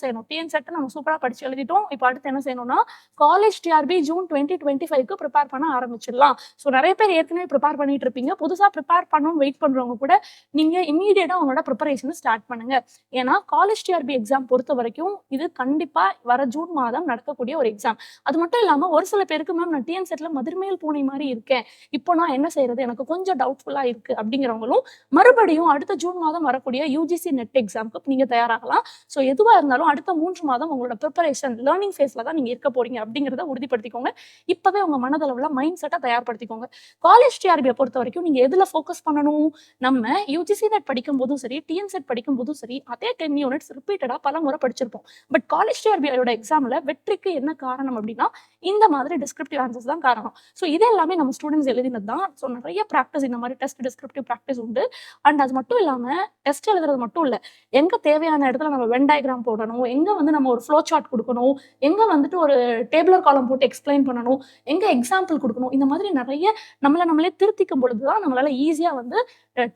செய்யணும். டிஎன்செட் நம்ம சூப்பரா படிச்சு எழுதிட்டோம். இப்போ அடுத்து என்ன செய்யணும்னா, காலேஜ் டிஆர்பி ஜூன் 2025க்கு ப்ரிப்பேர் பண்ண ஆரம்பிச்சிடலாம். ஸோ நெறைய பேர் ஏற்கனவே ப்ரிப்பேர் பண்ணிட்டு இருப்பீங்க. புதுசா ப்ரிப்பேர் பண்ணணும்னு வெயிட் பண்றவங்க கூட நீங்க இம்மீடியட்டா உங்களோட ப்ரிப்பரேஷன ஸ்டார்ட் பண்ணுங்க. ஏன்னா காலேஜ் டிஆர்பி எக்ஸாம் பொறுத்தவரைக்கும் இது கண்டிப்பா வர ஜூன் மாதம் நடக்கக்கூடிய ஒரு எக்ஸாம். அது மட்டும் இல்லாம ஒரு சில பேருக்கு மேம் நான் டிஎன்செட்ல மதுர்மேல் பூனை மாரி இருக்கேன். இப்போ நான் என்ன செய்யறது? எனக்கு கொஞ்சம் டவுட்ஃபுல்லா இருக்கு அப்படிங்கிறவங்களும் மறுபடியும் அடுத்த ஜூன் மாதம் வரக்கூடிய யுஜிசி நெட் எக்ஸாம்க்கு நீங்க தயாராகலாம். ஸோ எதுவா இருந்தாலும் அடுத்த 3 மாதம் உங்களோட ப்ரிப்பரேஷன் லேர்னிங் ஃபேஸ்ல தான் நீங்க இருக்க போறீங்க அப்படிங்கிறத உறுதிப்படுத்திக்கோங்க. இப்பவே உங்க மனதளவுல மைண்ட் செட்டை தயார்படுத்திக்கோங்க. காலேஜ் டிஆர்பியை பொறுத்த வரைக்கும் நீங்க எதுல ஃபோக்கஸ் பண்ணணும்? நம்ம யுஜிசி நெட் படிக்கும்போதும் சரி, டிஎன்செட் படிக்கும்போதும் சரி, அதே 10 யூனிட்ஸ் ரிப்பீட்டடா பல முறை படிச்சிருப்போம். பட் காலேஜ் டிஆர்பியோட எக்ஸாம்ல வெற்றிக்கு என்ன காரணம் அப்படின்னா, இந்த மாதிரி டிஸ்கிரிப்டிவ் ஆன்சர்ஸ் தான் காரணம். ஸோ இது எல்லாமே நம்ம ஸ்டூடெண்ட்ஸ் எழுதினது தான். ஸோ நிறைய ப்ராக்டிஸ் இந்த மாதிரி டெஸ்ட் டிஸ்கிரிப்டிவ் ப்ராக்டிஸ் உண்டு. அண்ட் அது மட்டும் இல்லாம டெஸ்ட் எழுதுறது மட்டும் இல்ல. எங்க தேவையான இடத்துல நம்ம வென் டயகிராம் போடணும், எங்க நம்ம ஒரு ஃப்ளோ சார்ட் குடுக்கணும், எங்க ஒரு டேபிளர் காலம் போட்டு எக்ஸ்பிளைன் பண்ணணும், எங்க எக்ஸாம்பிள் குடுக்கணும். இந்த மாதிரி நிறைய நம்மள நம்மளே திருத்திக்கும் பொழுது தான் நம்மளால ஈஸியா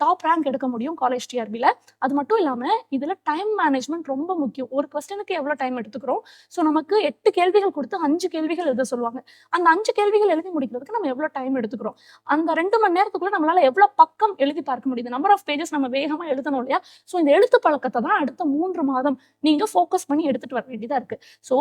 டாப் ரேங்க் எடுக்க முடியும் காலேஜ் டிஆர்பில. அது மட்டும் இல்லாம இதுல டைம் மேனேஜ்மென்ட் ரொம்ப முக்கியம். ஒரு கொஸ்டினுக்கு எவ்வளவு டைம் எடுத்துக்கிறோம்? ஸோ நமக்கு 8 கேள்விகள் கொடுத்து 5 கேள்விகள் எழுத சொல்லுவாங்க. அந்த 5 கேள்விகள் எழுதி முடிக்கிறதுக்கு நம்ம எவ்வளவு டைம் எடுத்துக்கிறோம்? அந்த 2 மணி நேரத்துக்குள்ள நம்மளால எவ்வளவு பக்கம் எழுதி பார்க்க முடியுது? நம்பர் ஆஃப் பேஜஸ் நம்ம வேகமா எழுதணும் இல்லையா? ஸோ இந்த எழுத்து பழக்கத்தை தான் அடுத்த 3 மாதம் நீங்க ஃபோக்கஸ் பண்ணி எடுத்துட்டு வர வேண்டியதா இருக்கு. ஸோ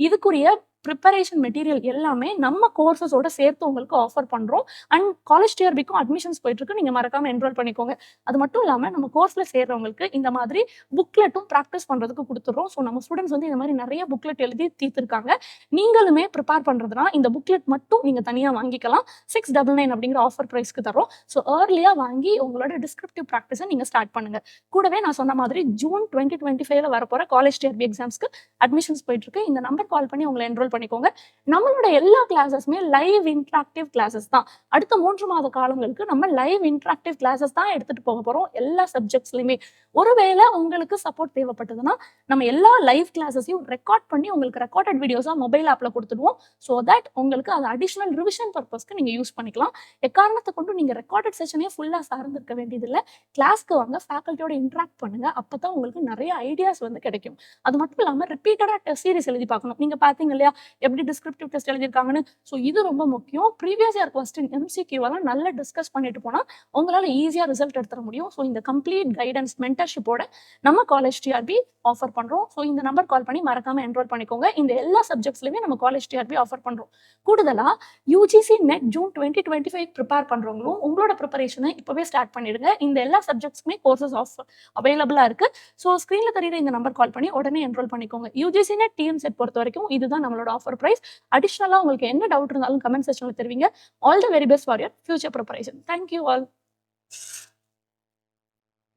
இதுக்குரிய ப்ரிப்பரேஷன் மெட்டீரியல் எல்லாமே நம்ம கோர்சஸோட சேர்த்து உங்களுக்கு ஆஃபர் பண்றோம். அண்ட் காலேஜ் டிஆர்பிக்கும் அட்மிஷன்ஸ் போயிட்டு இருக்கு. நீங்க மறக்காம என்ரோல் பண்ணிக்கோங்க. அது மட்டும் இல்லாம நம்ம கோர்ஸ்ல சேர்றவங்களுக்கு இந்த மாதிரி புக்லெட்டும் ப்ராக்டிஸ் பண்றதுக்கு கொடுத்துறோம். ஸோ நம்ம ஸ்டூடெண்ட்ஸ் இந்த மாதிரி நிறைய புக்லெட் எழுதி தீர்த்திருக்காங்க. நீங்களுமே ப்ரிப்பேர் பண்றதுனா இந்த புக்லெட் மட்டும் நீங்க தனியா வாங்கிக்கலாம். 699 அப்படிங்கிற ஆஃபர் பிரைஸ்க்கு தரோம். ஸோ ஏர்லியா வாங்கி உங்களோட டிஸ்கிரிப்டிவ் ப்ராக்டிஸை நீங்க ஸ்டார்ட் பண்ணுங்க. கூடவே நான் சொன்ன மாதிரி ஜூன் 2025ல வரப்போற காலேஜ் டிஆர்பி எக்ஸாம்ஸ்க்கு அட்மிஷன்ஸ் போயிட்டு இருக்கு. இந்த நம்பர் கால் பண்ணி உங்களை என்ரோல் பண்ணிக்கோங்க. நம்மளோட எல்லா கிளாஸஸுமே லைவ் இன்டராக்டிவ் கிளாஸஸ் தான். அடுத்த 3 மாத காலங்களுக்கு நம்ம லைவ் இன்டராக்டிவ் கிளாஸஸ் தான் எடுத்துட்டு போக போறோம் எல்லா சப்ஜெக்ட்ஸ்லயுமே. ஒருவேளை உங்களுக்கு சப்போர்ட் தேவைப்பட்டதுன்னா நம்ம எல்லா லைவ் கிளாஸஸையும் ரெக்கார்ட் பண்ணி உங்களுக்கு ரெக்கார்டட் வீடியோஸா மொபைல் ஆப்ல கொடுத்துடுவோம். ஸோ தட் உங்களுக்கு அது அடிஷனல் ரிவிஷன் பர்பஸ்க்கு நீங்க யூஸ் பண்ணிக்கலாம். எக்காரணத்தை கொண்டு நீங்க ரெக்கார்டட் செஷனே ஃபுல்லா சார்ந்திருக்க வேண்டியதில்லை. கிளாஸ்க்கு வாங்க, ஃபேக்கல்ட்டியோட இன்டராக்ட் பண்ணுங்க. அப்பதான் உங்களுக்கு நிறைய ஐடியாஸ் கிடைக்கும். அது மட்டும் இல்லாம ரிப்பீட்டடா டெஸ்ட் சீரிஸ் எழுதி பார்க்கணும். நீங்க பாத்தீங்க இல்லையா எப்படி டிஸ்கிரிப்டிவ் டெஸ்ட் எழுதியிருக்காங்கன்னு. ஸோ இது ரொம்ப முக்கியம். ப்ரீவியஸ் இயர் கொஸ்டின் எம்சிக்யூவெல்லாம் நல்லா டிஸ்கஸ் பண்ணிட்டு போனா உங்களால ஈஸியா ரிசல்ட் எடுத்துட முடியும். ஸோ இந்த கம்ப்ளீட் கைடன்ஸ் மென்டர்ஷிப்போட நம்ம காலேஜ் டிஆர்பி ஆஃபர் பண்றோம். ஸோ இந்த நம்பர் கால் பண்ணி மறக்காம என்ரோல் பண்ணிக்கோங்க. இந்த எல்லா சப்ஜெக்ட்ஸ்லயுமே நம்ம காலேஜ் டிஆர்பி ஆஃபர் பண்றோம். கூடுதலா யூஜிசி நெட் ஜூன் 2025 ப்ரிப்பேர் பண்றவங்களும் உங்களோட ப்ரிப்பரேஷனை இப்பவே ஸ்டார்ட் பண்ணிடுங்க. இந்த எல்லா சப்ஜெக்ட்ஸ்க்குமே கோர்சஸ் ஆஃபர் அவைலபிளா இருக்கு. ஸோ ஸ்கிரீன்ல தெரியுற இந்த நம்பர் கால் பண்ணி உடனே என்ரோல் பண்ணிக்கோங்க. யூஜிசி நெட் டிஎன்செட் பொறுத்த வரைக்கும் இதுதான் நம்மளோட ஆஃபர் பிரைஸ். அடிஷனலா உங்களுக்கு என்ன டவுட் இருந்தாலும் கமெண்ட் செக்ஷன்ல தெரிவிங்க. All the very best for your future preparation. Thank you all.